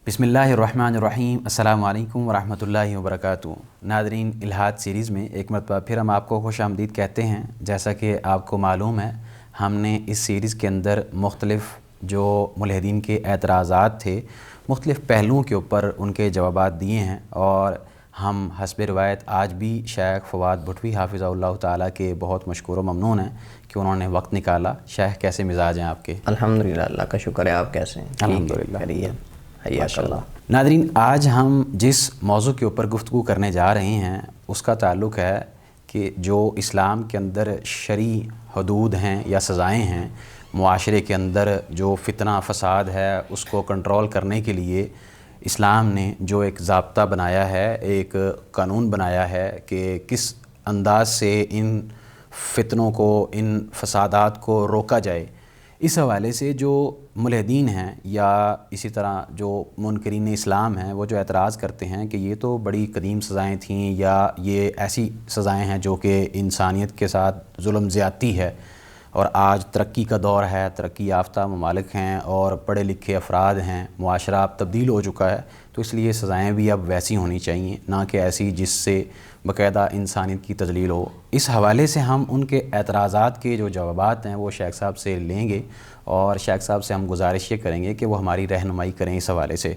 بسم اللہ الرحمن الرحیم۔ السلام علیکم ورحمۃ اللہ وبرکاتہ۔ ناظرین، الہاد سیریز میں ایک مرتبہ پھر ہم آپ کو خوش آمدید کہتے ہیں۔ جیسا کہ آپ کو معلوم ہے، ہم نے اس سیریز کے اندر مختلف جو ملحدین کے اعتراضات تھے، مختلف پہلوؤں کے اوپر ان کے جوابات دیے ہیں، اور ہم حسب روایت آج بھی شیخ فواد بھٹوی حافظہ اللہ تعالیٰ کے بہت مشکور و ممنون ہیں کہ انہوں نے وقت نکالا۔ شیخ، کیسے مزاج ہیں آپ کے؟ الحمدللہ، اللہ کا شکر ہے۔ آپ کیسے ہیں؟ الحمدللہ، حیاک اللہ۔ ناظرین، آج ہم جس موضوع کے اوپر گفتگو کرنے جا رہے ہیں اس کا تعلق ہے کہ جو اسلام کے اندر شرعی حدود ہیں یا سزائیں ہیں، معاشرے کے اندر جو فتنہ فساد ہے اس کو کنٹرول کرنے کے لیے اسلام نے جو ایک ضابطہ بنایا ہے، ایک قانون بنایا ہے کہ کس انداز سے ان فتنوں کو، ان فسادات کو روکا جائے۔ اس حوالے سے جو ملحدین ہیں یا اسی طرح جو منکرین اسلام ہیں، وہ جو اعتراض کرتے ہیں کہ یہ تو بڑی قدیم سزائیں تھیں، یا یہ ایسی سزائیں ہیں جو کہ انسانیت کے ساتھ ظلم زیادتی ہے، اور آج ترقی کا دور ہے، ترقی یافتہ ممالک ہیں اور پڑھے لکھے افراد ہیں، معاشرہ اب تبدیل ہو چکا ہے، تو اس لیے سزائیں بھی اب ویسی ہونی چاہیے، نہ کہ ایسی جس سے باقاعدہ انسانیت کی تذلیل ہو۔ اس حوالے سے ہم ان کے اعتراضات کے جو جوابات ہیں وہ شیخ صاحب سے لیں گے، اور شیخ صاحب سے ہم گزارش یہ کریں گے کہ وہ ہماری رہنمائی کریں اس حوالے سے۔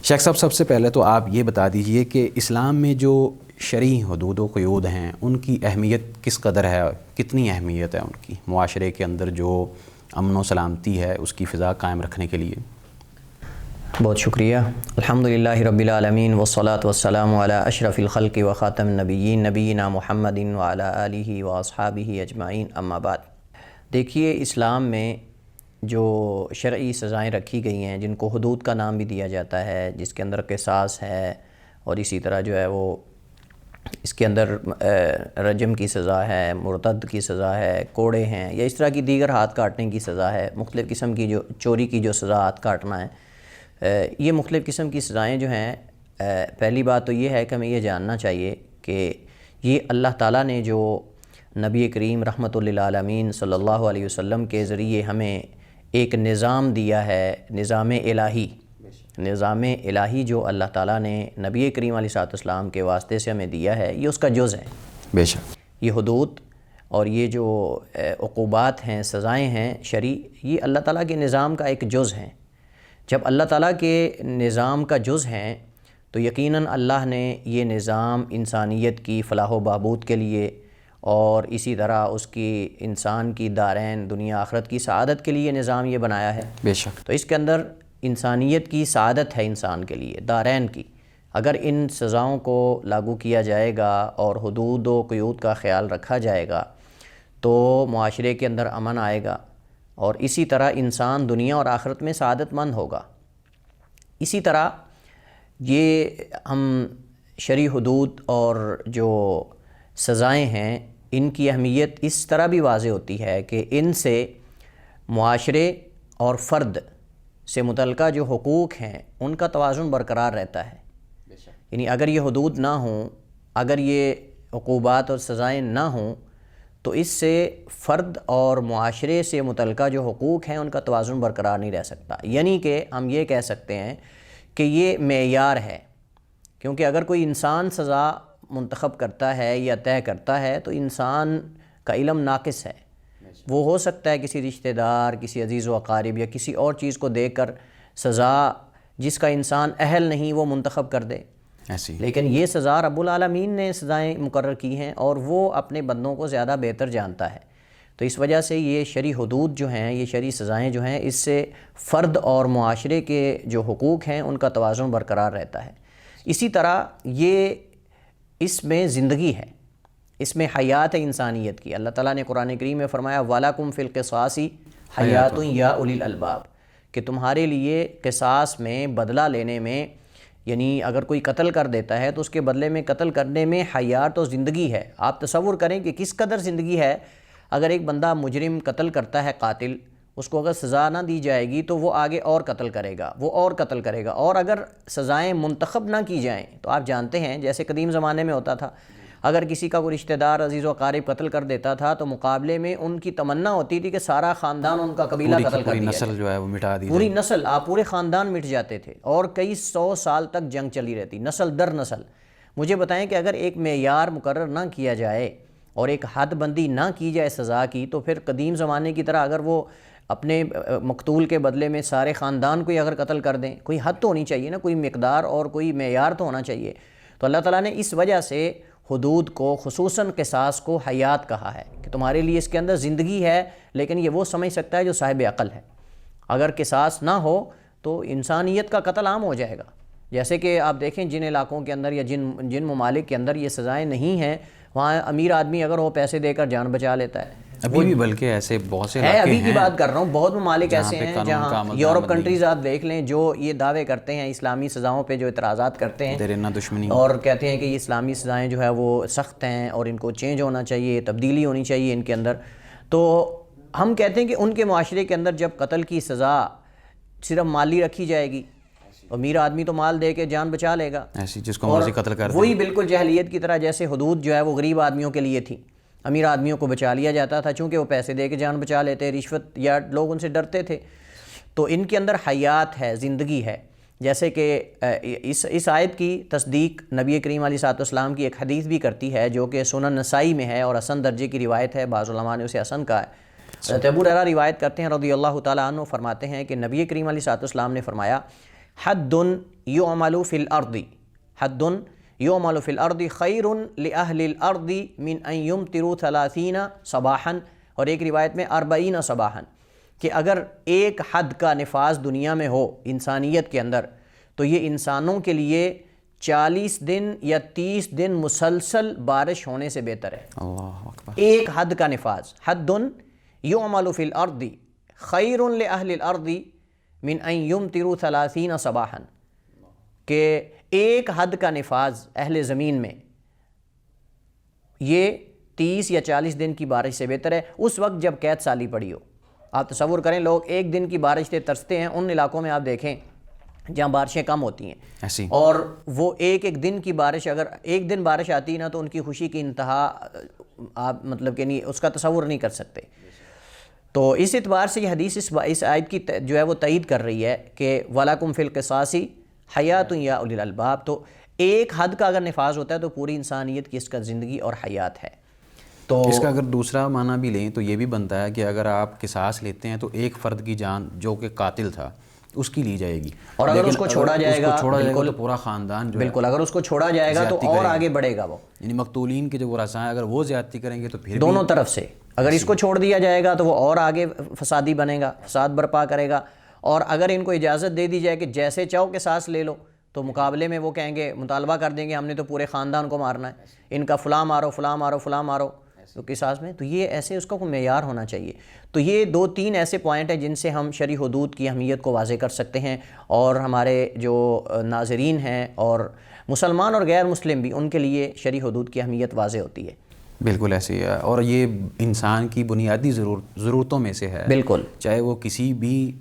شیخ صاحب، سب سے پہلے تو آپ یہ بتا دیجئے کہ اسلام میں جو شرعی حدود و قیود ہیں ان کی اہمیت کس قدر ہے، کتنی اہمیت ہے ان کی معاشرے کے اندر جو امن و سلامتی ہے اس کی فضا قائم رکھنے کے لیے؟ بہت شکریہ۔ الحمدللہ رب العالمین، والصلاة والسلام علی اشرف الخلق و خاتم النبیین نبینا محمد وعلی آلہ واصحابہ اجمعین، اما بعد۔ دیکھیے، اسلام میں جو شرعی سزائیں رکھی گئی ہیں، جن کو حدود کا نام بھی دیا جاتا ہے، جس کے اندر قصاص ہے، اور اسی طرح جو ہے وہ اس کے اندر رجم کی سزا ہے، مرتد کی سزا ہے، کوڑے ہیں، یا اس طرح کی دیگر ہاتھ کاٹنے کی سزا ہے، مختلف قسم کی جو چوری کی جو سزا ہاتھ کاٹنا ہے، یہ مختلف قسم کی سزائیں جو ہیں، پہلی بات تو یہ ہے کہ ہمیں یہ جاننا چاہیے کہ یہ اللہ تعالیٰ نے جو نبی کریم رحمۃ للعالمین صلی اللہ علیہ وسلم کے ذریعے ہمیں ایک نظام دیا ہے، نظام الہی جو اللہ تعالیٰ نے نبی کریم علیہ الصلوۃ والسلام کے واسطے سے ہمیں دیا ہے، یہ اس کا جز ہے۔ بے شک یہ حدود اور یہ جو عقوبات ہیں، سزائیں ہیں شرعی، یہ اللہ تعالیٰ کے نظام کا ایک جز ہیں۔ جب اللہ تعالیٰ کے نظام کا جز ہیں تو یقیناً اللہ نے یہ نظام انسانیت کی فلاح و بہبود کے لیے، اور اسی طرح اس کی انسان کی دارین دنیا آخرت کی سعادت کے لیے نظام یہ بنایا ہے۔ بے شک تو اس کے اندر انسانیت کی سعادت ہے، انسان کے لیے دارین کی۔ اگر ان سزاؤں کو لاگو کیا جائے گا اور حدود و قیود کا خیال رکھا جائے گا تو معاشرے کے اندر امن آئے گا، اور اسی طرح انسان دنیا اور آخرت میں سعادت مند ہوگا۔ اسی طرح یہ ہم شرعی حدود اور جو سزائیں ہیں، ان کی اہمیت اس طرح بھی واضح ہوتی ہے کہ ان سے معاشرے اور فرد سے متعلقہ جو حقوق ہیں ان کا توازن برقرار رہتا ہے۔ یعنی اگر یہ حدود نہ ہوں، اگر یہ عقوبات اور سزائیں نہ ہوں، تو اس سے فرد اور معاشرے سے متعلقہ جو حقوق ہیں ان کا توازن برقرار نہیں رہ سکتا۔ یعنی کہ ہم یہ کہہ سکتے ہیں کہ یہ معیار ہے، کیونکہ اگر کوئی انسان سزا منتخب کرتا ہے یا طے کرتا ہے تو انسان کا علم ناقص ہے۔ وہ ہو سکتا ہے کسی رشتہ دار، کسی عزیز و اقارب یا کسی اور چیز کو دیکھ کر سزا جس کا انسان اہل نہیں وہ منتخب کر دے، لیکن یہ سزا رب العالمین نے سزائیں مقرر کی ہیں، اور وہ اپنے بندوں کو زیادہ بہتر جانتا ہے۔ تو اس وجہ سے یہ شرعی حدود جو ہیں، یہ شرعی سزائیں جو ہیں، اس سے فرد اور معاشرے کے جو حقوق ہیں ان کا توازن برقرار رہتا ہے۔ اسی طرح یہ اس میں زندگی ہے، اس میں حیات ہے انسانیت کی۔ اللہ تعالیٰ نے قرآن کریم میں فرمایا وَلَكُمْ فِي الْقِصَاصِ حَيَاتٌ يَا أُولِي الْأَلْبَابِ، کہ تمہارے لیے قصاص میں، بدلہ لینے میں، یعنی اگر کوئی قتل کر دیتا ہے تو اس کے بدلے میں قتل کرنے میں حیات و زندگی ہے۔ آپ تصور کریں کہ کس قدر زندگی ہے۔ اگر ایک بندہ مجرم قتل کرتا ہے، قاتل، اس کو اگر سزا نہ دی جائے گی تو وہ آگے اور قتل کرے گا، وہ اور قتل کرے گا، اور اگر سزائیں منتخب نہ کی جائیں تو آپ جانتے ہیں جیسے قدیم زمانے میں ہوتا تھا، اگر کسی کا کوئی رشتہ دار عزیز و اقارب قتل کر دیتا تھا تو مقابلے میں ان کی تمنا ہوتی تھی کہ سارا خاندان ان کا قبیلہ قتل کر دیا نسل جو ہے وہ مٹا دی، پوری نسل، آپ پورے خاندان مٹ جاتے تھے، اور کئی 100 سال تک جنگ چلی رہتی، نسل در نسل۔ مجھے بتائیں کہ اگر ایک معیار مقرر نہ کیا جائے اور ایک حد بندی نہ کی جائے سزا کی، تو پھر قدیم زمانے کی طرح اگر وہ اپنے مقتول کے بدلے میں سارے خاندان کو ہی اگر قتل کر دیں، کوئی حد تو ہونی چاہیے نا، کوئی مقدار اور کوئی معیار تو ہونا چاہیے۔ تو اللہ تعالیٰ نے اس وجہ سے حدود کو، خصوصاً قصاص کو حیات کہا ہے کہ تمہارے لیے اس کے اندر زندگی ہے، لیکن یہ وہ سمجھ سکتا ہے جو صاحب عقل ہے۔ اگر قصاص نہ ہو تو انسانیت کا قتل عام ہو جائے گا۔ جیسے کہ آپ دیکھیں جن علاقوں کے اندر یا جن ممالک کے اندر یہ سزائیں نہیں ہیں، وہاں امیر آدمی اگر وہ پیسے دے کر جان بچا لیتا ہے۔ ابھی بھی بلکہ ایسے بہت سے ہے، علاقے ابھی کی ہیں بات کر رہا ہوں، بہت ممالک ایسے ہیں جہاں یورپ کنٹریز آپ دیکھ لیں جو یہ دعوے کرتے ہیں، اسلامی سزاؤں پہ جو اعتراضات کرتے ہیں دیرینہ دشمنی، اور کہتے ہیں کہ یہ اسلامی سزائیں جو ہے وہ سخت ہیں اور ان کو چینج ہونا چاہیے، تبدیلی ہونی چاہیے ان کے اندر، تو ہم کہتے ہیں کہ ان کے معاشرے کے اندر جب قتل کی سزا صرف مالی رکھی جائے گی، امیر آدمی تو مال دے کے جان بچا لے گا، ایسی جس کو مرضی قتل کر دے، وہی بالکل جاہلیت کی طرح جیسے حدود جو ہے وہ غریب آدمیوں کے لیے تھی، امیر آدمیوں کو بچا لیا جاتا تھا چونکہ وہ پیسے دے کے جان بچا لیتے، رشوت یا لوگ ان سے ڈرتے تھے۔ تو ان کے اندر حیات ہے، زندگی ہے۔ جیسے کہ اس آیت کی تصدیق نبی کریم علیہ الصلوۃ والسلام کی ایک حدیث بھی کرتی ہے جو کہ سنن نسائی میں ہے اور حسن درجے کی روایت ہے، بعض علماء نے اسے حسن کہا ہے۔ حضرت ابو ہریرہ روایت کرتے ہیں رضی اللہ تعالیٰ عنہ، فرماتے ہیں کہ نبی کریم علیہ الصلوۃ والسلام نے فرمایا حد یعمل فی الارض، حد یعمل فی الارض خیر لأہل الارض من ان یمطروا 30 صباحا، اور ایک روایت میں 40 صباحا، کہ اگر ایک حد کا نفاذ دنیا میں ہو انسانیت کے اندر تو یہ انسانوں کے لیے 40 دن یا 30 دن مسلسل بارش ہونے سے بہتر ہے۔ اللہ اکبر۔ ایک حد کا نفاذ، حد یعمل فی الارض خیر لأہل الارض من ان یمطروا 30 صباحا، کہ ایک حد کا نفاذ اہل زمین میں یہ 30 یا 40 دن کی بارش سے بہتر ہے، اس وقت جب قحط سالی پڑی ہو۔ آپ تصور کریں لوگ ایک دن کی بارش سے ترستے ہیں، ان علاقوں میں آپ دیکھیں جہاں بارشیں کم ہوتی ہیں ایسی، اور وہ ایک دن کی بارش، اگر ایک دن بارش آتی ہے نا تو ان کی خوشی کی انتہا آپ مطلب کہ نہیں اس کا تصور نہیں کر سکتے۔ تو اس اعتبار سے یہ حدیث اس آیت کی جو ہے وہ تائید کر رہی ہے کہ وَلَكُمْ فِي الْقِصَاصِ حَيَاتٌ يَا أُولِي الْأَلْبَابِ، تو ایک حد کا اگر نفاذ ہوتا ہے تو پوری انسانیت کی اس کا زندگی اور حیات ہے۔ تو اس کا اگر دوسرا معنی بھی لیں تو یہ بھی بنتا ہے کہ اگر آپ قصاص لیتے ہیں تو ایک فرد کی جان جو کہ قاتل تھا اس کی لی جائے گی، اور اگر اس کو چھوڑا جائے گا تو پورا خاندان جو ہے بالکل، اگر اس کو چھوڑا جائے گا تو اور آگے بڑھے گا وہ، یعنی مقتولین کے جو ورثاء ہیں اگر وہ زیادتی کریں گے تو پھر دونوں طرف سے اگر اس کو چھوڑ دیا جائے گا تو وہ اور آگے فسادی بنے گا، فساد برپا کرے گا، اور اگر ان کو اجازت دے دی جائے کہ جیسے چاہو قصاص لے لو تو مقابلے میں وہ کہیں گے، مطالبہ کر دیں گے ہم نے تو پورے خاندان کو مارنا ہے، ان کا فلاں مارو فلاں مارو فلاں مارو تو قصاص میں، تو یہ ایسے اس کا کوئی معیار ہونا چاہیے۔ تو یہ 2-3 ایسے پوائنٹ ہیں جن سے ہم شرعی حدود کی اہمیت کو واضح کر سکتے ہیں، اور ہمارے جو ناظرین ہیں اور مسلمان اور غیر مسلم بھی، ان کے لیے شرعی حدود کی اہمیت واضح ہوتی ہے۔ بالکل ایسے ہی ہے، اور یہ انسان کی بنیادی ضرورتوں میں سے ہے، بالکل، چاہے وہ کسی بھی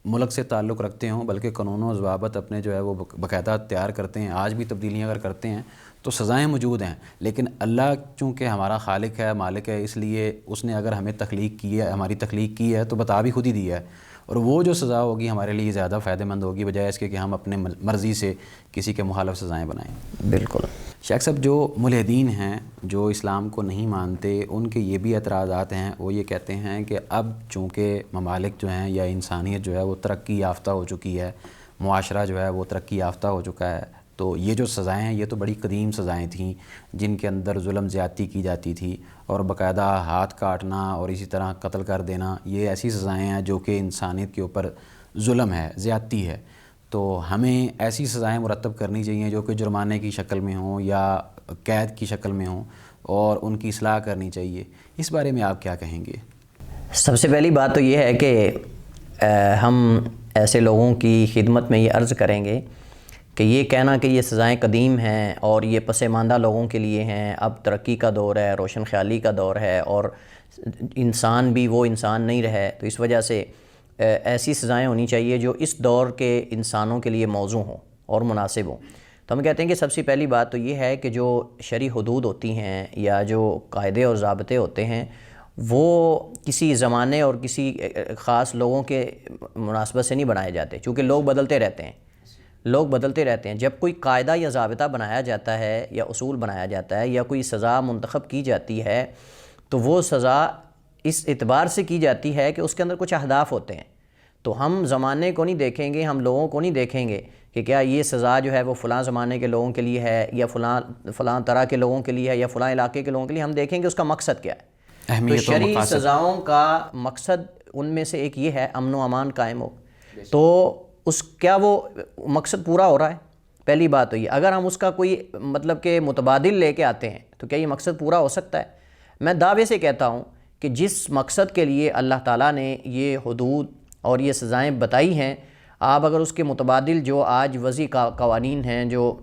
ملک سے تعلق رکھتے ہوں، بلکہ قانون و ضوابط اپنے جو ہے وہ باقاعدہ تیار کرتے ہیں، آج بھی تبدیلیاں اگر کرتے ہیں تو سزائیں موجود ہیں، لیکن اللہ چونکہ ہمارا خالق ہے، مالک ہے، اس لیے اس نے اگر ہمیں تخلیق کی ہے، ہماری تخلیق کی ہے تو بتا بھی خود ہی دی ہے، اور وہ جو سزا ہوگی ہمارے لیے زیادہ فائدہ مند ہوگی بجائے اس کے کہ ہم اپنے مرضی سے کسی کے مخالف سزائیں بنائیں۔ بالکل شیخ صاحب، جو ملحدین ہیں جو اسلام کو نہیں مانتے، ان کے یہ بھی اعتراضات ہیں، وہ یہ کہتے ہیں کہ اب چونکہ ممالک جو ہیں یا انسانیت جو ہے وہ ترقی یافتہ ہو چکی ہے، معاشرہ جو ہے وہ ترقی یافتہ ہو چکا ہے، تو یہ جو سزائیں ہیں یہ تو بڑی قدیم سزائیں تھیں جن کے اندر ظلم زیادتی کی جاتی تھی، اور باقاعدہ ہاتھ کاٹنا اور اسی طرح قتل کر دینا، یہ ایسی سزائیں ہیں جو کہ انسانیت کے اوپر ظلم ہے، زیادتی ہے، تو ہمیں ایسی سزائیں مرتب کرنی چاہیے جو کہ جرمانے کی شکل میں ہوں یا قید کی شکل میں ہوں، اور ان کی اصلاح کرنی چاہیے۔ اس بارے میں آپ کیا کہیں گے؟ سب سے پہلی بات تو یہ ہے کہ ہم ایسے لوگوں کی خدمت میں یہ عرض کریں گے کہ یہ کہنا کہ یہ سزائیں قدیم ہیں اور یہ پسماندہ لوگوں کے لیے ہیں، اب ترقی کا دور ہے، روشن خیالی کا دور ہے، اور انسان بھی وہ انسان نہیں رہے، تو اس وجہ سے ایسی سزائیں ہونی چاہیے جو اس دور کے انسانوں کے لیے موزوں ہوں اور مناسب ہوں۔ تو ہم کہتے ہیں کہ سب سے پہلی بات تو یہ ہے کہ جو شرعی حدود ہوتی ہیں یا جو قاعدے اور ضابطے ہوتے ہیں وہ کسی زمانے اور کسی خاص لوگوں کے مناسبت سے نہیں بنائے جاتے، چونکہ لوگ بدلتے رہتے ہیں۔ جب کوئی قاعدہ یا ضابطہ بنایا جاتا ہے یا اصول بنایا جاتا ہے یا کوئی سزا منتخب کی جاتی ہے تو وہ سزا اس اعتبار سے کی جاتی ہے کہ اس کے اندر کچھ اہداف ہوتے ہیں۔ تو ہم زمانے کو نہیں دیکھیں گے، ہم لوگوں کو نہیں دیکھیں گے کہ کیا یہ سزا جو ہے وہ فلاں زمانے کے لوگوں کے لیے ہے یا فلاں طرح کے لوگوں کے لیے ہے یا فلاں علاقے کے لوگوں کے لیے، ہم دیکھیں گے اس کا مقصد کیا ہے۔ تو شرعی سزاؤں کا مقصد ان میں سے ایک یہ ہے امن و امان قائم ہو، تو کیا وہ مقصد پورا ہو رہا ہے؟ پہلی بات تو یہ، اگر ہم اس کا کوئی مطلب کہ متبادل لے کے آتے ہیں تو کیا یہ مقصد پورا ہو سکتا ہے؟ میں دعوے سے کہتا ہوں کہ جس مقصد کے لیے اللہ تعالیٰ نے یہ حدود اور یہ سزائیں بتائی ہیں، آپ اگر اس کے متبادل جو آج وضعی قوانین ہیں، جو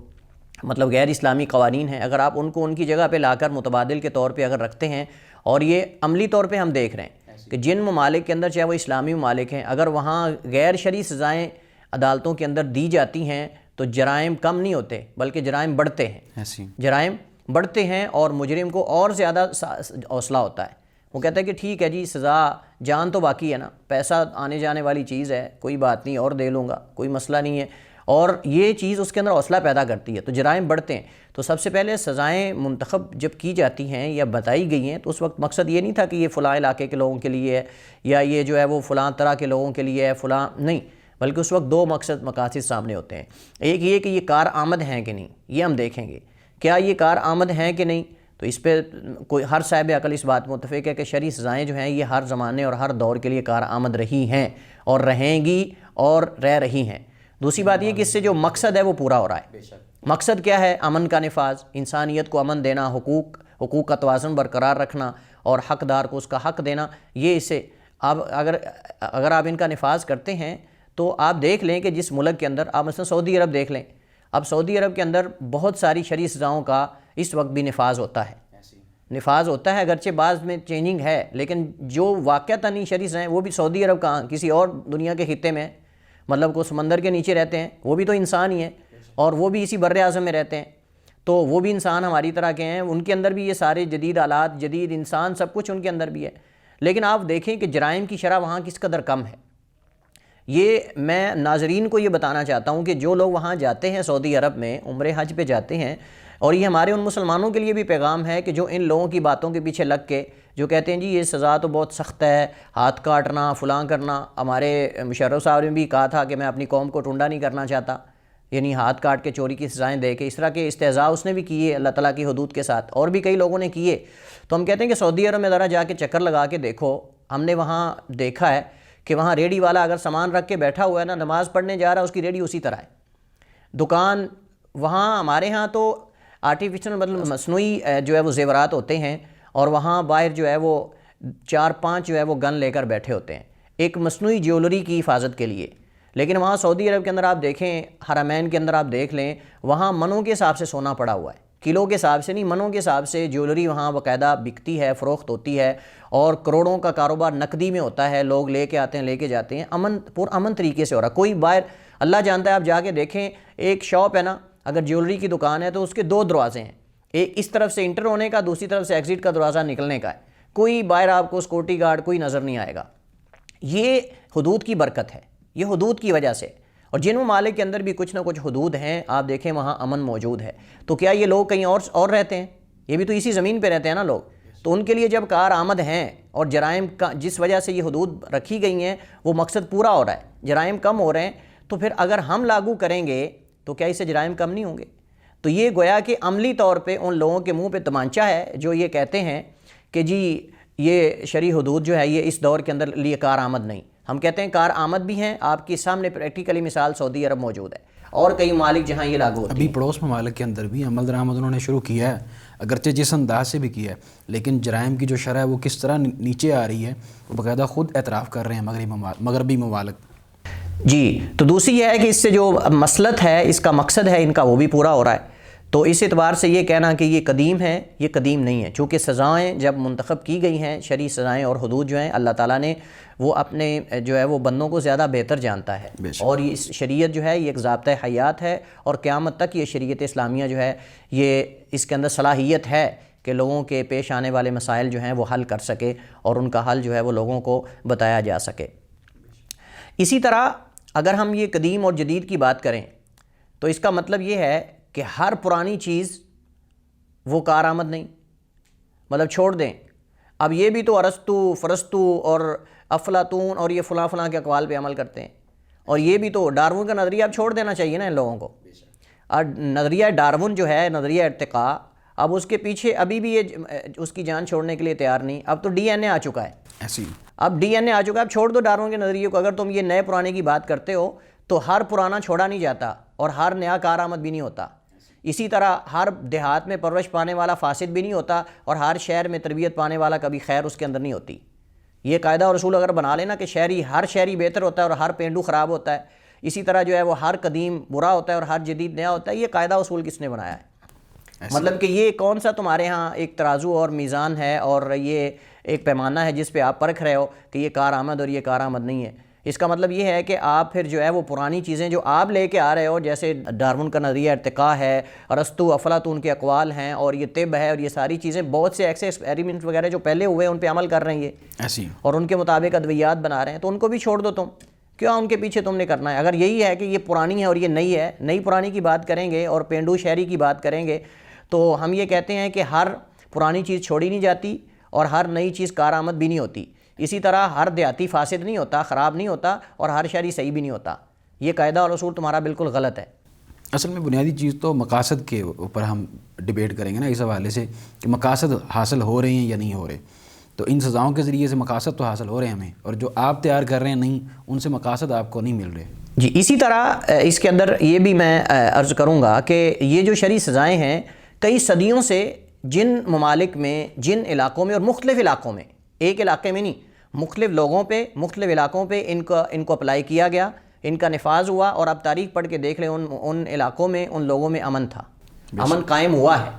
مطلب غیر اسلامی قوانین ہیں، اگر آپ ان کو ان کی جگہ پہ لا کر متبادل کے طور پہ اگر رکھتے ہیں، اور یہ عملی طور پہ ہم دیکھ رہے ہیں کہ جن ممالک کے اندر چاہے وہ اسلامی ممالک ہیں، اگر وہاں غیر شرعی سزائیں عدالتوں کے اندر دی جاتی ہیں تو جرائم کم نہیں ہوتے بلکہ جرائم بڑھتے ہیں اور مجرم کو اور زیادہ حوصلہ ہوتا ہے۔ وہ کہتا ہے کہ ٹھیک ہے جی، سزا جان تو باقی ہے نا، پیسہ آنے جانے والی چیز ہے، کوئی بات نہیں، اور دے لوں گا، کوئی مسئلہ نہیں ہے، اور یہ چیز اس کے اندر حوصلہ پیدا کرتی ہے، تو جرائم بڑھتے ہیں۔ تو سب سے پہلے سزائیں منتخب جب کی جاتی ہیں یا بتائی گئی ہیں تو اس وقت مقصد یہ نہیں تھا کہ یہ فلاں علاقے کے لوگوں کے لیے ہے یا یہ جو ہے وہ فلاں طرح کے لوگوں کے لیے ہے، فلاں نہیں، بلکہ اس وقت دو مقاصد سامنے ہوتے ہیں۔ ایک یہ کہ یہ کار آمد ہیں کہ نہیں، یہ ہم دیکھیں گے، کیا یہ کار آمد ہیں کہ نہیں؟ تو اس پہ کوئی ہر صاحب عقل اس بات متفق ہے کہ شرعی سزائیں جو ہیں یہ ہر زمانے اور ہر دور کے لیے کار آمد رہی ہیں اور رہیں گی اور رہ رہی ہیں۔ دوسری بات یہ کہ اس سے جو مقصد ہے وہ پورا ہو رہا ہے۔ مقصد کیا ہے؟ امن کا نفاذ، انسانیت کو امن دینا، حقوق کا توازن برقرار رکھنا اور حقدار کو اس کا حق دینا۔ یہ اسے اگر آپ ان کا نفاذ کرتے ہیں تو آپ دیکھ لیں کہ جس ملک کے اندر، آپ مثلا سعودی عرب دیکھ لیں، اب سعودی عرب کے اندر بہت ساری شرعی سزاؤں کا اس وقت بھی نفاذ ہوتا ہے، اگرچہ بعض میں چینجنگ ہے، لیکن جو واقعتاً شرعی سزائیں وہ بھی سعودی عرب کہاں، کسی اور دنیا کے خطے میں، مطلب کو سمندر کے نیچے رہتے ہیں، وہ بھی تو انسان ہی ہیں اور وہ بھی اسی بر اعظم میں رہتے ہیں، تو وہ بھی انسان ہماری طرح کے ہیں، ان کے اندر بھی یہ سارے جدید آلات، جدید انسان، سب کچھ ان کے اندر بھی ہے، لیکن آپ دیکھیں کہ جرائم کی شرح وہاں کس قدر کم ہے۔ یہ میں ناظرین کو یہ بتانا چاہتا ہوں کہ جو لوگ وہاں جاتے ہیں سعودی عرب میں عمرہ حج پہ جاتے ہیں، اور یہ ہمارے ان مسلمانوں کے لیے بھی پیغام ہے کہ جو ان لوگوں کی باتوں کے پیچھے لگ کے جو کہتے ہیں جی یہ سزا تو بہت سخت ہے، ہاتھ کاٹنا، فلاں کرنا، ہمارے مشرف صاحب نے بھی کہا تھا کہ میں اپنی قوم کو ٹنڈا نہیں کرنا چاہتا، یعنی ہاتھ کاٹ کے چوری کی سزائیں دے کے، اس طرح کے استہزاء اس نے بھی کیے اللہ تعالیٰ کی حدود کے ساتھ، اور بھی کئی لوگوں نے کیے۔ تو ہم کہتے ہیں کہ سعودی عرب میں ذرا جا کے چکر لگا کے دیکھو، ہم نے وہاں دیکھا ہے کہ وہاں ریڑھی والا اگر سامان رکھ کے بیٹھا ہوا ہے نا، نماز پڑھنے جا رہا ہے، اس کی ریڑھی اسی طرح ہے۔ دکان وہاں، ہمارے ہاں تو آرٹیفیشل مطلب مصنوعی جو ہے وہ زیورات ہوتے ہیں، اور وہاں باہر جو ہے وہ 4-5 جو ہے وہ گن لے کر بیٹھے ہوتے ہیں ایک مصنوعی جیولری کی حفاظت کے لیے۔ لیکن وہاں سعودی عرب کے اندر آپ دیکھیں، حرمین کے اندر آپ دیکھ لیں، وہاں منوں کے حساب سے سونا پڑا ہوا ہے، کلو کے حساب سے نہیں، منوں کے حساب سے جیولری وہاں باقاعدہ بکتی ہے، فروخت ہوتی ہے، اور کروڑوں کا کاروبار نقدی میں ہوتا ہے، لوگ لے کے آتے ہیں، لے کے جاتے ہیں، امن طریقے سے ہو رہا ہے۔ کوئی باہر، اللہ جانتا ہے، آپ جا کے دیکھیں، ایک شاپ ہے نا، اگر جیولری کی دکان ہے تو اس کے 2 دروازے ہیں، ایک اس طرف سے انٹر ہونے کا، دوسری طرف سے ایگزٹ کا دروازہ نکلنے کا ہے، کوئی باہر آپ کو سیکورٹی گارڈ کوئی نظر نہیں آئے گا۔ یہ حدود کی برکت ہے، یہ حدود کی وجہ سے، اور جن ممالک کے اندر بھی کچھ نہ کچھ حدود ہیں، آپ دیکھیں وہاں امن موجود ہے۔ تو کیا یہ لوگ کہیں اور رہتے ہیں؟ یہ بھی تو اسی زمین پہ رہتے ہیں نا لوگ، تو ان کے لیے جب کار آمد ہیں اور جرائم کا جس وجہ سے یہ حدود رکھی گئی ہیں وہ مقصد پورا ہو رہا ہے، جرائم کم ہو رہے ہیں، تو پھر اگر ہم لاگو کریں گے تو کیا اس سے جرائم کم نہیں ہوں گے؟ تو یہ گویا کہ عملی طور پہ ان لوگوں کے منہ پہ تمانچہ ہے جو یہ کہتے ہیں کہ جی یہ شرعی حدود جو ہے یہ اس دور کے اندر لیے کار آمد نہیں۔ ہم کہتے ہیں کار آمد بھی ہیں، آپ کے سامنے پریکٹیکلی مثال سعودی عرب موجود ہے اور کئی ممالک جہاں یہ لاگو ہوتی ہے۔ ابھی پڑوس ممالک کے اندر بھی عمل درآمد انہوں نے شروع کیا ہے، اگرچہ جس انداز سے بھی کیا ہے، لیکن جرائم کی جو شرح ہے وہ کس طرح نیچے آ رہی ہے، وہ باقاعدہ خود اعتراف کر رہے ہیں مغربی ممالک۔ جی، تو دوسری یہ ہے کہ اس سے جو مسلط ہے، اس کا مقصد ہے ان کا، وہ بھی پورا ہو رہا ہے۔ تو اس اعتبار سے یہ کہنا کہ یہ قدیم ہے، یہ قدیم نہیں ہے، چونکہ سزائیں جب منتخب کی گئی ہیں، شرعی سزائیں اور حدود جو ہیں، اللہ تعالیٰ نے وہ اپنے جو ہے وہ بندوں کو زیادہ بہتر جانتا ہے، اور یہ شریعت جو ہے یہ ایک ضابطہ حیات ہے، اور قیامت تک یہ شریعت اسلامیہ جو ہے یہ اس کے اندر صلاحیت ہے کہ لوگوں کے پیش آنے والے مسائل جو ہیں وہ حل کر سکے، اور ان کا حل جو ہے وہ لوگوں کو بتایا جا سکے۔ اسی طرح اگر ہم یہ قدیم اور جدید کی بات کریں تو اس کا مطلب یہ ہے کہ ہر پرانی چیز وہ کارآمد نہیں، مطلب چھوڑ دیں، اب یہ بھی تو ارسطو فرستو اور افلاطون اور یہ فلاں فلاں کے اقوال پہ عمل کرتے ہیں، اور یہ بھی تو ڈارون کا نظریہ اب چھوڑ دینا چاہیے نا ان لوگوں کو۔ اور نظریہ ڈارون جو ہے، نظریہ ارتقاء، اب اس کے پیچھے ابھی بھی یہ اس کی جان چھوڑنے کے لیے تیار نہیں، اب تو ڈی این اے آ چکا ہے، اب ڈی این اے آ چکا ہے، اب چھوڑ دو ڈارون کے نظریے کو۔ اگر تم یہ نئے پرانے کی بات کرتے ہو تو ہر پرانا چھوڑا نہیں جاتا اور ہر نیا کارآمد بھی نہیں ہوتا، اسی طرح ہر دیہات میں پرورش پانے والا فاسد بھی نہیں ہوتا، اور ہر شہر میں تربیت پانے والا کبھی خیر اس کے اندر نہیں ہوتی۔ یہ قاعدہ اور اصول اگر بنا لینا کہ ہر شہری بہتر ہوتا ہے اور ہر پینڈو خراب ہوتا ہے، اسی طرح جو ہے وہ ہر قدیم برا ہوتا ہے اور ہر جدید نیا ہوتا ہے، یہ قاعدہ اصول کس نے بنایا ہے؟ مطلب کہ یہ کون سا تمہارے ہاں ایک ترازو اور میزان ہے اور یہ ایک پیمانہ ہے جس پہ آپ پرکھ رہے ہو کہ یہ کارآمد اور یہ کارآمد نہیں ہے؟ اس کا مطلب یہ ہے کہ آپ پھر جو ہے وہ پرانی چیزیں جو آپ لے کے آ رہے ہو، جیسے ڈارون کا نظریہ ارتقاء ہے، ارسطو افلاطون کے اقوال ہیں، اور یہ طب ہے، اور یہ ساری چیزیں، بہت سے ایسے ایکسپیریمنٹ وغیرہ جو پہلے ہوئے ان پہ عمل کر رہے ہیں اور ان کے مطابق ادویات بنا رہے ہیں، تو ان کو بھی چھوڑ دو تم، کیوں ان کے پیچھے تم نے کرنا ہے؟ اگر یہی ہے کہ یہ پرانی ہے اور یہ نئی ہے، نئی پرانی کی بات کریں گے اور پینڈو شہری کی بات کریں گے تو ہم یہ کہتے ہیں کہ ہر پرانی چیز چھوڑی نہیں جاتی اور ہر نئی چیز کارآمد بھی نہیں ہوتی، اسی طرح ہر دیہاتی فاسد نہیں ہوتا، خراب نہیں ہوتا، اور ہر شہری صحیح بھی نہیں ہوتا۔ یہ قاعدہ اور اصول تمہارا بالکل غلط ہے۔ اصل میں بنیادی چیز تو مقاصد کے اوپر ہم ڈیبیٹ کریں گے نا اس حوالے سے کہ مقاصد حاصل ہو رہے ہیں یا نہیں ہو رہے، تو ان سزاؤں کے ذریعے سے مقاصد تو حاصل ہو رہے ہیں ہمیں، اور جو آپ تیار کر رہے ہیں نہیں، ان سے مقاصد آپ کو نہیں مل رہے۔ جی، اسی طرح اس کے اندر یہ بھی میں عرض کروں گا کہ یہ جو شرعی سزائیں ہیں، کئی صدیوں سے جن ممالک میں، جن علاقوں میں، اور مختلف علاقوں میں، ایک علاقے میں نہیں، مختلف لوگوں پہ، مختلف علاقوں پہ ان کو اپلائی کیا گیا، ان کا نفاذ ہوا، اور اب تاریخ پڑھ کے دیکھ لیں ان علاقوں میں، ان لوگوں میں امن تھا، امن قائم ہوا ہے،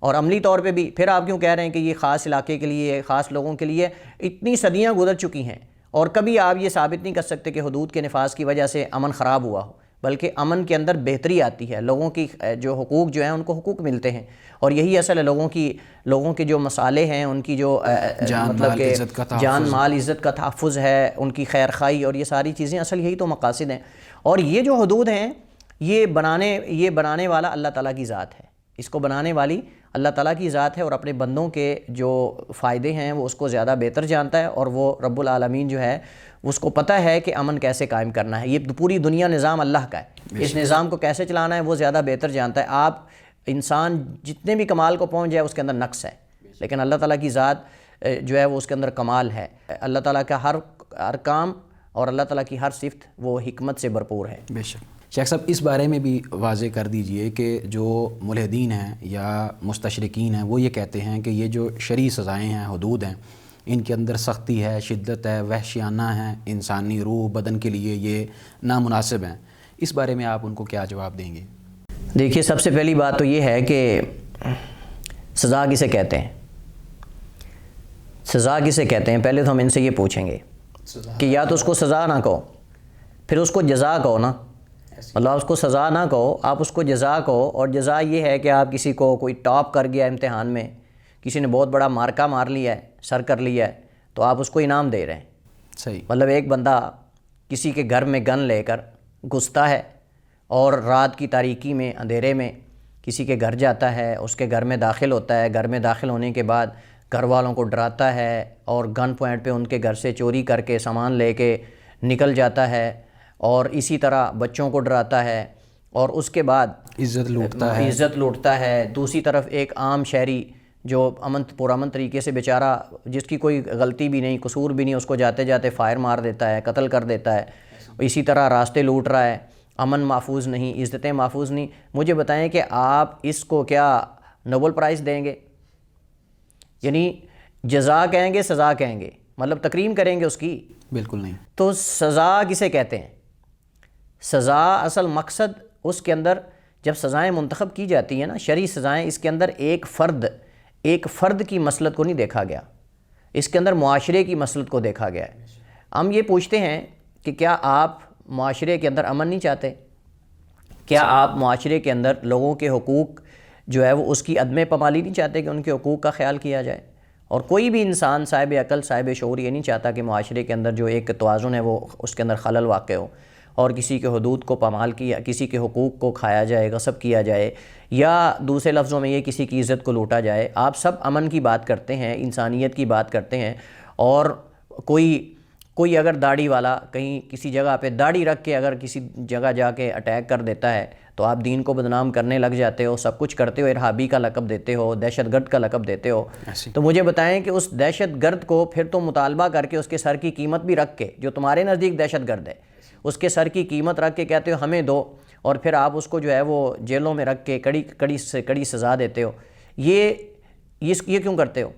اور عملی طور پہ بھی۔ پھر آپ کیوں کہہ رہے ہیں کہ یہ خاص علاقے کے لیے، خاص لوگوں کے لیے؟ اتنی صدیاں گزر چکی ہیں اور کبھی آپ یہ ثابت نہیں کر سکتے کہ حدود کے نفاذ کی وجہ سے امن خراب ہوا ہو، بلکہ امن کے اندر بہتری آتی ہے، لوگوں کی جو حقوق جو ہیں ان کو حقوق ملتے ہیں، اور یہی اصل ہے، لوگوں کے جو مسالے ہیں، ان کی جو مطلب کہ جان مال عزت کا تحفظ ہے، ان کی خیر خواہی، اور یہ ساری چیزیں اصل یہی تو مقاصد ہیں۔ اور یہ جو حدود ہیں یہ بنانے والا اللہ تعالیٰ کی ذات ہے، اس کو بنانے والی اللہ تعالیٰ کی ذات ہے، اور اپنے بندوں کے جو فائدے ہیں وہ اس کو زیادہ بہتر جانتا ہے، اور وہ رب العالمین جو ہے اس کو پتہ ہے کہ امن کیسے قائم کرنا ہے۔ یہ پوری دنیا نظام اللہ کا ہے، اس نظام کو کیسے چلانا ہے وہ زیادہ بہتر جانتا ہے۔ آپ انسان جتنے بھی کمال کو پہنچ جائے اس کے اندر نقص ہے، لیکن اللہ تعالیٰ کی ذات جو ہے وہ اس کے اندر کمال ہے۔ اللہ تعالیٰ کا ہر کام اور اللہ تعالیٰ کی ہر صفت وہ حکمت سے بھرپور ہے۔ بے شک۔ شیخ صاحب اس بارے میں بھی واضح کر دیجئے کہ جو ملحدین ہیں یا مستشرقین ہیں وہ یہ کہتے ہیں کہ یہ جو شرعی سزائیں ہیں، حدود ہیں، ان کے اندر سختی ہے، شدت ہے، وحشیانہ ہیں، انسانی روح بدن کے لیے یہ نامناسب ہیں، اس بارے میں آپ ان کو کیا جواب دیں گے؟ دیکھیے، سب سے پہلی بات تو یہ ہے کہ سزا کسے کہتے ہیں؟ سزا کسے کہتے ہیں؟ پہلے تو ہم ان سے یہ پوچھیں گے کہ یا تو اس کو سزا نہ کہو، پھر اس کو جزا کہو نا، مطلب اس کو سزا نہ کہو، آپ اس کو جزا کہو، اور جزا یہ ہے کہ آپ کسی کو کوئی ٹاپ کر گیا امتحان میں، کسی نے بہت بڑا مارکا مار لیا ہے، سر کر لیا ہے، تو آپ اس کو انعام دے رہے ہیں۔ صحیح۔ مطلب ایک بندہ کسی کے گھر میں گن لے کر گھستا ہے اور رات کی تاریکی میں، اندھیرے میں کسی کے گھر جاتا ہے، اس کے گھر میں داخل ہوتا ہے، گھر میں داخل ہونے کے بعد گھر والوں کو ڈراتا ہے اور گن پوائنٹ پہ ان کے گھر سے چوری کر کے سامان لے کے نکل جاتا ہے، اور اسی طرح بچوں کو ڈراتا ہے، اور اس کے بعد عزت لوٹتا ہے۔ دوسری طرف ایک عام شہری جو پرامن طریقے سے بیچارہ، جس کی کوئی غلطی بھی نہیں، قصور بھی نہیں، اس کو جاتے جاتے فائر مار دیتا ہے، قتل کر دیتا ہے، اسی طرح راستے لوٹ رہا ہے، امن محفوظ نہیں، عزتیں محفوظ نہیں۔ مجھے بتائیں کہ آپ اس کو کیا نوبل پرائز دیں گے؟ یعنی جزا کہیں گے، سزا کہیں گے، مطلب تکریم کریں گے اس کی؟ بالکل نہیں۔ تو سزا کسے کہتے ہیں؟ سزا اصل مقصد اس کے اندر جب سزائیں منتخب کی جاتی ہیں نا شرعی سزائیں، اس کے اندر ایک فرد کی مصلحت کو نہیں دیکھا گیا، اس کے اندر معاشرے کی مصلحت کو دیکھا گیا ہے۔ ہم یہ پوچھتے ہیں کہ کیا آپ معاشرے کے اندر امن نہیں چاہتے؟ کیا آپ معاشرے کے اندر لوگوں کے حقوق جو ہے وہ اس کی عدم پامالی نہیں چاہتے کہ ان کے حقوق کا خیال کیا جائے؟ اور کوئی بھی انسان صاحب عقل صاحب شعور یہ نہیں چاہتا کہ معاشرے کے اندر جو ایک توازن ہے وہ اس کے اندر خلل واقع ہو، اور کسی کے حدود کو پامال کیا، کسی کے حقوق کو کھایا جائے، غصب کیا جائے، یا دوسرے لفظوں میں یہ کسی کی عزت کو لوٹا جائے۔ آپ سب امن کی بات کرتے ہیں، انسانیت کی بات کرتے ہیں، اور کوئی اگر داڑھی والا کہیں کسی جگہ پہ داڑھی رکھ کے اگر کسی جگہ جا کے اٹیک کر دیتا ہے تو آپ دین کو بدنام کرنے لگ جاتے ہو، سب کچھ کرتے ہو، ارہابی کا لقب دیتے ہو، دہشت گرد کا لقب دیتے ہو۔ تو مجھے بتائیں کہ اس دہشت گرد کو پھر تو مطالبہ کر کے اس کے سر کی قیمت بھی رکھ کے، جو تمہارے نزدیک دہشت گرد ہے اس کے سر کی قیمت رکھ کے کہتے ہو ہمیں دو، اور پھر آپ اس کو جو ہے وہ جیلوں میں رکھ کے کڑی سے کڑی سزا دیتے ہو۔ یہ کیوں کرتے ہو؟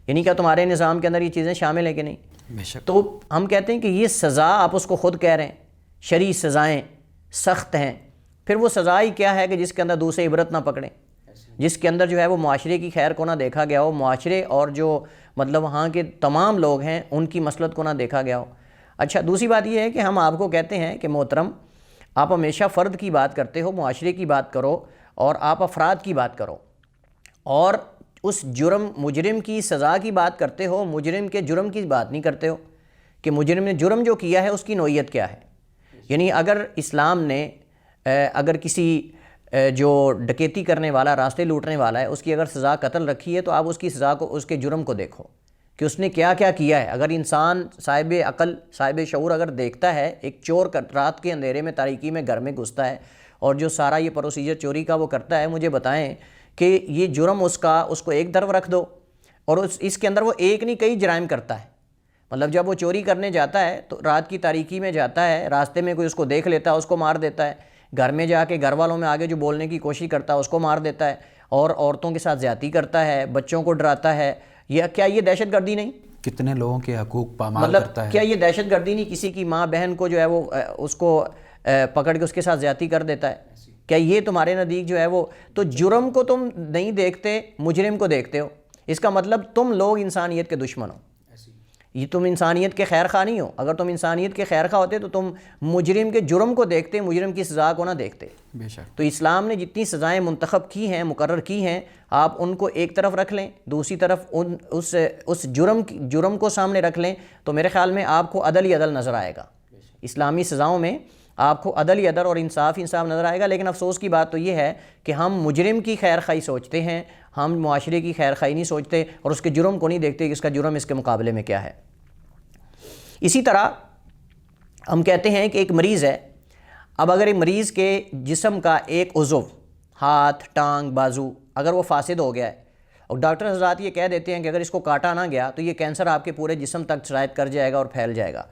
یعنی کیا تمہارے نظام کے اندر یہ چیزیں شامل ہیں کہ نہیں؟ بے شک۔ تو ہم کہتے ہیں کہ یہ سزا آپ اس کو خود کہہ رہے ہیں، شرعی سزائیں سخت ہیں، پھر وہ سزا ہی کیا ہے کہ جس کے اندر دوسرے عبرت نہ پکڑیں، جس کے اندر جو ہے وہ معاشرے کی خیر کو نہ دیکھا گیا ہو، معاشرے اور جو مطلب وہاں کے تمام لوگ ہیں ان کی مصلحت کو نہ دیکھا گیا ہو۔ اچھا، دوسری بات یہ ہے کہ ہم آپ کو کہتے ہیں کہ محترم آپ ہمیشہ فرد کی بات کرتے ہو، معاشرے کی بات کرو، اور آپ افراد کی بات کرو، اور اس مجرم کی سزا کی بات کرتے ہو، مجرم کے جرم کی بات نہیں کرتے ہو کہ مجرم نے جرم جو کیا ہے اس کی نوعیت کیا ہے۔ یعنی اگر اسلام نے اگر کسی جو ڈکیتی کرنے والا، راستے لوٹنے والا ہے، اس کی اگر سزا قتل رکھی ہے تو آپ اس کی سزا کو، اس کے جرم کو دیکھو کہ اس نے کیا کیا کیا ہے۔ اگر انسان صاحب عقل صاحب شعور اگر دیکھتا ہے ایک چور رات کے اندھیرے میں تاریکی میں گھر میں گھستا ہے اور جو سارا یہ پروسیجر چوری کا وہ کرتا ہے، مجھے بتائیں کہ یہ جرم اس کو ایک طرف رکھ دو، اور اس کے اندر وہ ایک نہیں کئی جرائم کرتا ہے۔ مطلب جب وہ چوری کرنے جاتا ہے تو رات کی تاریکی میں جاتا ہے، راستے میں کوئی اس کو دیکھ لیتا ہے، اس کو مار دیتا ہے، گھر میں جا کے گھر والوں میں آگے جو بولنے کی کوشش کرتا ہے اس کو مار دیتا ہے، اور عورتوں کے ساتھ زیادتی کرتا ہے، بچوں کو ڈراتا ہے۔ کیا یہ دہشت گردی نہیں؟ کتنے لوگوں کے حقوق پامال کرتا ہے۔ کیا یہ دہشت گردی نہیں؟ کسی کی ماں بہن کو جو ہے وہ اس کو پکڑ کے اس کے ساتھ زیادتی کر دیتا ہے۔ کیا یہ تمہارے نزدیک جو ہے وہ؟ تو جرم کو تم نہیں دیکھتے، مجرم کو دیکھتے ہو، اس کا مطلب تم لوگ انسانیت کے دشمن ہو، یہ تم انسانیت کے خیر خواہ نہیں ہو۔ اگر تم انسانیت کے خیر خواہ ہوتے تو تم مجرم کے جرم کو دیکھتے، مجرم کی سزا کو نہ دیکھتے۔ بے شک۔ تو اسلام نے جتنی سزائیں منتخب کی ہیں، مقرر کی ہیں، آپ ان کو ایک طرف رکھ لیں، دوسری طرف اس جرم کو سامنے رکھ لیں، تو میرے خیال میں آپ کو عدل ہی عدل نظر آئے گا۔ اسلامی سزاؤں میں آپ کو عدل ہی عدل اور انصاف نظر آئے گا۔ لیکن افسوس کی بات تو یہ ہے کہ ہم مجرم کی خیر خواہی سوچتے ہیں، ہم معاشرے کی خیر خواہی نہیں سوچتے، اور اس کے جرم کو نہیں دیکھتے کہ اس کا جرم اس کے مقابلے میں کیا ہے۔ اسی طرح ہم کہتے ہیں کہ ایک مریض ہے، اب اگر ایک مریض کے جسم کا ایک عضو، ہاتھ، ٹانگ، بازو، اگر وہ فاسد ہو گیا ہے، اور ڈاکٹر حضرات یہ کہہ دیتے ہیں کہ اگر اس کو کاٹا نہ گیا تو یہ کینسر آپ کے پورے جسم تک سرایت کر جائے گا اور پھیل جائے گا،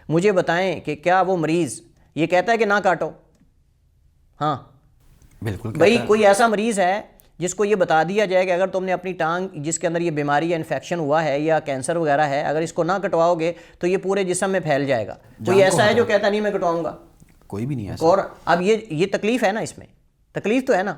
مجھے بتائیں کہ کیا وہ مریض یہ کہتا ہے کہ نہ کاٹو؟ ہاں بالکل۔ بھئی کوئی ایسا مریض ہے جس کو یہ بتا دیا جائے کہ اگر تم نے اپنی ٹانگ جس کے اندر یہ بیماری یا انفیکشن ہوا ہے یا کینسر وغیرہ ہے، اگر اس کو نہ کٹواؤ گے تو یہ پورے جسم میں پھیل جائے گا، کوئی ایسا ہے جو کہتا نہیں میں کٹواؤں گا؟ کوئی بھی نہیں ایسا۔ اور اب یہ تکلیف ہے نا، اس میں تکلیف تو ہے نا۔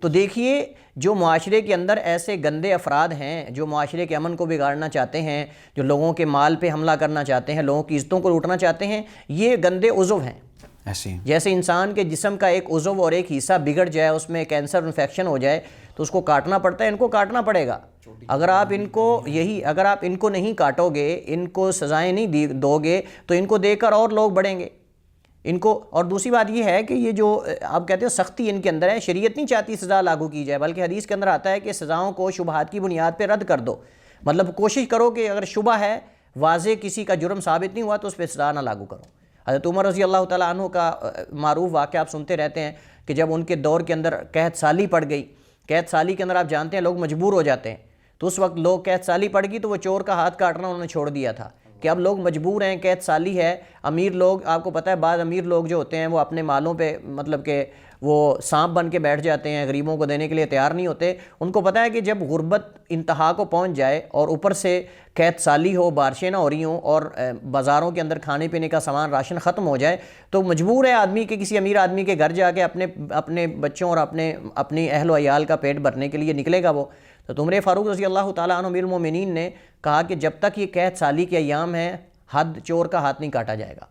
تو دیکھیے جو معاشرے کے اندر ایسے گندے افراد ہیں جو معاشرے کے امن کو بگاڑنا چاہتے ہیں، جو لوگوں کے مال پہ حملہ کرنا چاہتے ہیں، لوگوں کی عزتوں کو لوٹنا چاہتے ہیں، یہ گندے عضو ہیں۔ جیسے انسان کے جسم کا ایک عضو اور ایک حصہ بگڑ جائے، اس میں کینسر انفیکشن ہو جائے تو اس کو کاٹنا پڑتا ہے، ان کو کاٹنا پڑے گا۔ اگر آپ ان کو نہیں کاٹو گے، ان کو سزائیں نہیں دو گے تو ان کو دیکھ کر اور لوگ بڑھیں گے ان کو۔ اور دوسری بات یہ ہے کہ یہ جو آپ کہتے ہو سختی ان کے اندر ہے، شریعت نہیں چاہتی سزا لاگو کی جائے، بلکہ حدیث کے اندر آتا ہے کہ سزاؤں کو شبہات کی بنیاد پہ رد کر دو۔ مطلب کوشش کرو کہ اگر شبہ ہے، واضح کسی کا جرم ثابت نہیں ہوا تو اس پہ سزا نہ لاگو کرو۔ حضرت عمر رضی اللہ تعالیٰ عنہ کا معروف واقعہ آپ سنتے رہتے ہیں کہ جب ان کے دور کے اندر قحط سالی پڑ گئی، قحط سالی کے اندر آپ جانتے ہیں لوگ مجبور ہو جاتے ہیں، تو اس وقت لوگ قحط سالی پڑ گئی تو وہ چور کا ہاتھ کاٹنا انہوں نے چھوڑ دیا تھا کہ اب لوگ مجبور ہیں، قحط سالی ہے۔ امیر لوگ، آپ کو پتہ ہے بعض امیر لوگ جو ہوتے ہیں وہ اپنے مالوں پہ مطلب کہ وہ سانپ بن کے بیٹھ جاتے ہیں، غریبوں کو دینے کے لیے تیار نہیں ہوتے۔ ان کو پتہ ہے کہ جب غربت انتہا کو پہنچ جائے اور اوپر سے قحط سالی ہو، بارشیں نہ ہو رہی ہوں، اور بازاروں کے اندر کھانے پینے کا سامان راشن ختم ہو جائے، تو مجبور ہے آدمی کہ کسی امیر آدمی کے گھر جا کے اپنے بچوں اور اپنی اہل و عیال کا پیٹ بھرنے کے لیے نکلے گا وہ۔ تو عمر فاروق رضی اللہ تعالیٰ عنہ امیر المومنین نے کہا کہ جب تک یہ قحط سالی کے ایام ہیں، حد چور کا ہاتھ نہیں کاٹا جائے گا۔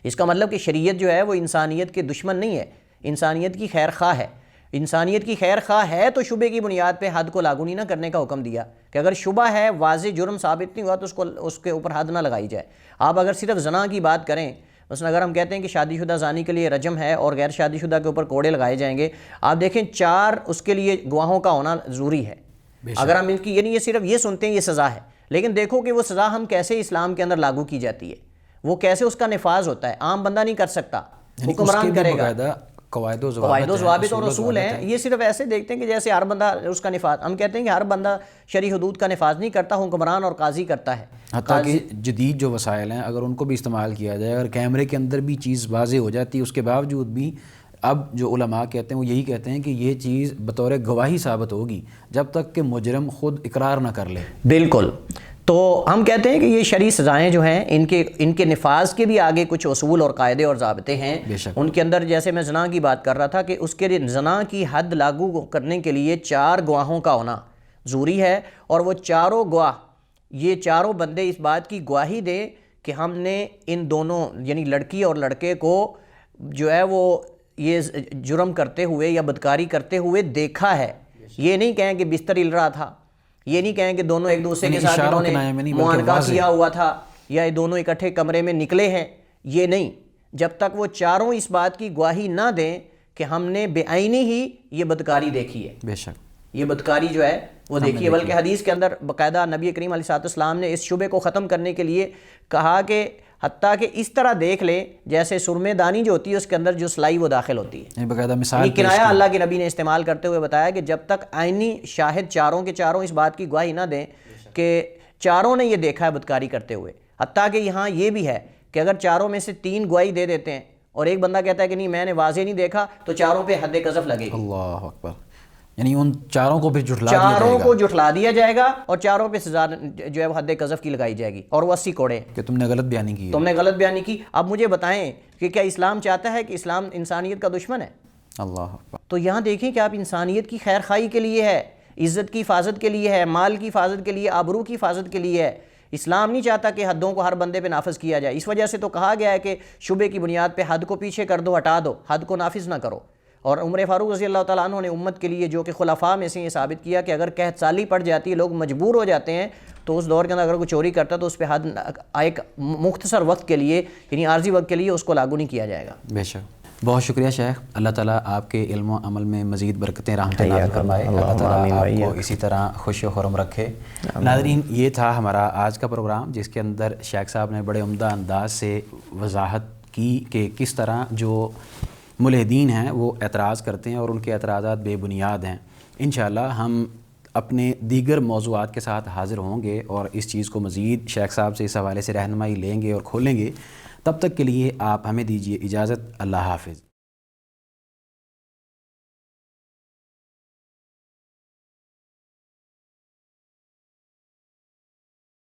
اس کا مطلب کہ شریعت جو ہے وہ انسانیت کے دشمن نہیں ہے، انسانیت کی خیر خواہ ہے۔ انسانیت کی خیر خواہ ہے تو شبے کی بنیاد پہ حد کو لاگو نہیں نہ کرنے کا حکم دیا کہ اگر شبہ ہے، واضح جرم ثابت نہیں ہوا تو اس کے اوپر حد نہ لگائی جائے۔ آپ اگر صرف زنا کی بات کریں، مثلا اگر ہم کہتے ہیں کہ شادی شدہ زانی کے لیے رجم ہے اور غیر شادی شدہ کے اوپر کوڑے لگائے جائیں گے، آپ دیکھیں 4 اس کے لیے گواہوں کا ہونا ضروری ہے۔ اگر ہم ان کی یعنی یہ صرف یہ سنتے ہیں یہ سزا ہے، لیکن دیکھو کہ وہ سزا ہم کیسے اسلام کے اندر لاگو کی جاتی ہے، وہ کیسے اس کا نفاذ ہوتا ہے۔ عام بندہ نہیں کر سکتا، حکمران کرے گا۔ قواعد و ضوابط اور اصول ہیں، یہ صرف ایسے دیکھتے ہیں کہ جیسے ہر بندہ اس کا نفاذ، ہم کہتے ہیں کہ ہر بندہ شرعی حدود کا نفاذ نہیں کرتا، حکمران اور قاضی کرتا ہے۔ حتیٰ کہ جدید جو وسائل ہیں اگر ان کو بھی استعمال کیا جائے، اگر کیمرے کے اندر بھی چیز واضح ہو جاتی ہے، اس کے باوجود بھی اب جو علماء کہتے ہیں وہ یہی کہتے ہیں کہ یہ چیز بطور گواہی ثابت ہوگی جب تک کہ مجرم خود اقرار نہ کر لے۔ بالکل، تو ہم کہتے ہیں کہ یہ شرعی سزائیں جو ہیں ان کے نفاذ کے بھی آگے کچھ اصول اور قاعدے اور ضابطے ہیں۔ ان کے اندر جیسے میں زنا کی بات کر رہا تھا کہ اس کے لیے زنا کی حد لاگو کرنے کے لیے 4 گواہوں کا ہونا ضروری ہے، اور وہ چاروں گواہ، یہ چاروں بندے اس بات کی گواہی دیں کہ ہم نے ان دونوں یعنی لڑکی اور لڑکے کو جو ہے وہ یہ جرم کرتے ہوئے یا بدکاری کرتے ہوئے دیکھا ہے۔ یہ نہیں کہیں کہ بستر ہل رہا تھا، یہ نہیں کہیں کہ دونوں ایک دوسرے کے ساتھ انہوں نے معانقہ کیا ہوا تھا یا دونوں اکٹھے کمرے میں نکلے ہیں، یہ نہیں، جب تک وہ چاروں اس بات کی گواہی نہ دیں کہ ہم نے بے عینی ہی یہ بدکاری دیکھی ہے۔ بے شک یہ بدکاری جو ہے وہ دیکھی ہے، بلکہ حدیث کے اندر باقاعدہ نبی کریم علیہ السلام نے اس شبے کو ختم کرنے کے لیے کہا کہ حتیٰ کہ اس طرح دیکھ لے جیسے سرمے دانی جو ہوتی ہے اس کے اندر جو سلائی وہ داخل ہوتی ہے۔ باقاعدہ مثال کنایہ اللہ کے نبی نے استعمال کرتے ہوئے بتایا کہ جب تک عینی شاہد چاروں کے چاروں اس بات کی گواہی نہ دیں کہ چاروں نے یہ دیکھا ہے بدکاری کرتے ہوئے، حتیٰ کہ یہاں یہ بھی ہے کہ اگر چاروں میں سے 3 گواہی دے دیتے ہیں اور ایک بندہ کہتا ہے کہ نہیں میں نے واضح نہیں دیکھا، تو چاروں پہ حد قذف لگے گی۔ اللہ اکبر، یعنی ان چاروں کو بھی جھٹلا دیا جائے گا اور چاروں پہ سزا جو ہے وہ حد قذف کی لگائی جائے گی، اور وہ 80 کوڑے کہ تم نے غلط بیانی کی۔ اب مجھے بتائیں کہ کیا اسلام چاہتا ہے کہ اسلام انسانیت کا دشمن ہے؟ اللہ اکبر۔ تو یہاں دیکھیں کہ آپ انسانیت کی خیر خواہی کے لیے ہے، عزت کی حفاظت کے لیے ہے، مال کی حفاظت کے لیے، آبرو کی حفاظت کے لیے ہے۔ اسلام نہیں چاہتا کہ حدوں کو ہر بندے پہ نافذ کیا جائے، اس وجہ سے تو کہا گیا ہے کہ شبے کی بنیاد پہ حد کو پیچھے کر دو، ہٹا دو، حد کو نافذ نہ کرو۔ اور عمر فاروق رضی اللہ تعالیٰ عنہ نے امت کے لیے جو کہ خلفاء میں سے یہ ثابت کیا کہ اگر قحط سالی پڑ جاتی ہے، لوگ مجبور ہو جاتے ہیں، تو اس دور کے اندر اگر کوئی چوری کرتا تو اس پہ حد ایک مختصر وقت کے لیے یعنی عارضی وقت کے لیے اس کو لاگو نہیں کیا جائے گا۔ بے شک، بہت شکریہ شیخ، اللہ تعالیٰ آپ کے علم و عمل میں مزید برکتیں رحمتیں نازل فرمائے، اللہ تعالیٰ آپ کو اسی طرح خوش و خرم رکھے۔ ناظرین، یہ تھا ہمارا آج کا پروگرام جس کے اندر شیخ صاحب نے بڑے عمدہ انداز سے وضاحت کی کہ کس طرح جو ملحدین ہیں وہ اعتراض کرتے ہیں اور ان کے اعتراضات بے بنیاد ہیں۔ انشاءاللہ ہم اپنے دیگر موضوعات کے ساتھ حاضر ہوں گے اور اس چیز کو مزید شیخ صاحب سے اس حوالے سے رہنمائی لیں گے اور کھولیں گے۔ تب تک کے لیے آپ ہمیں دیجیے اجازت، اللہ حافظ۔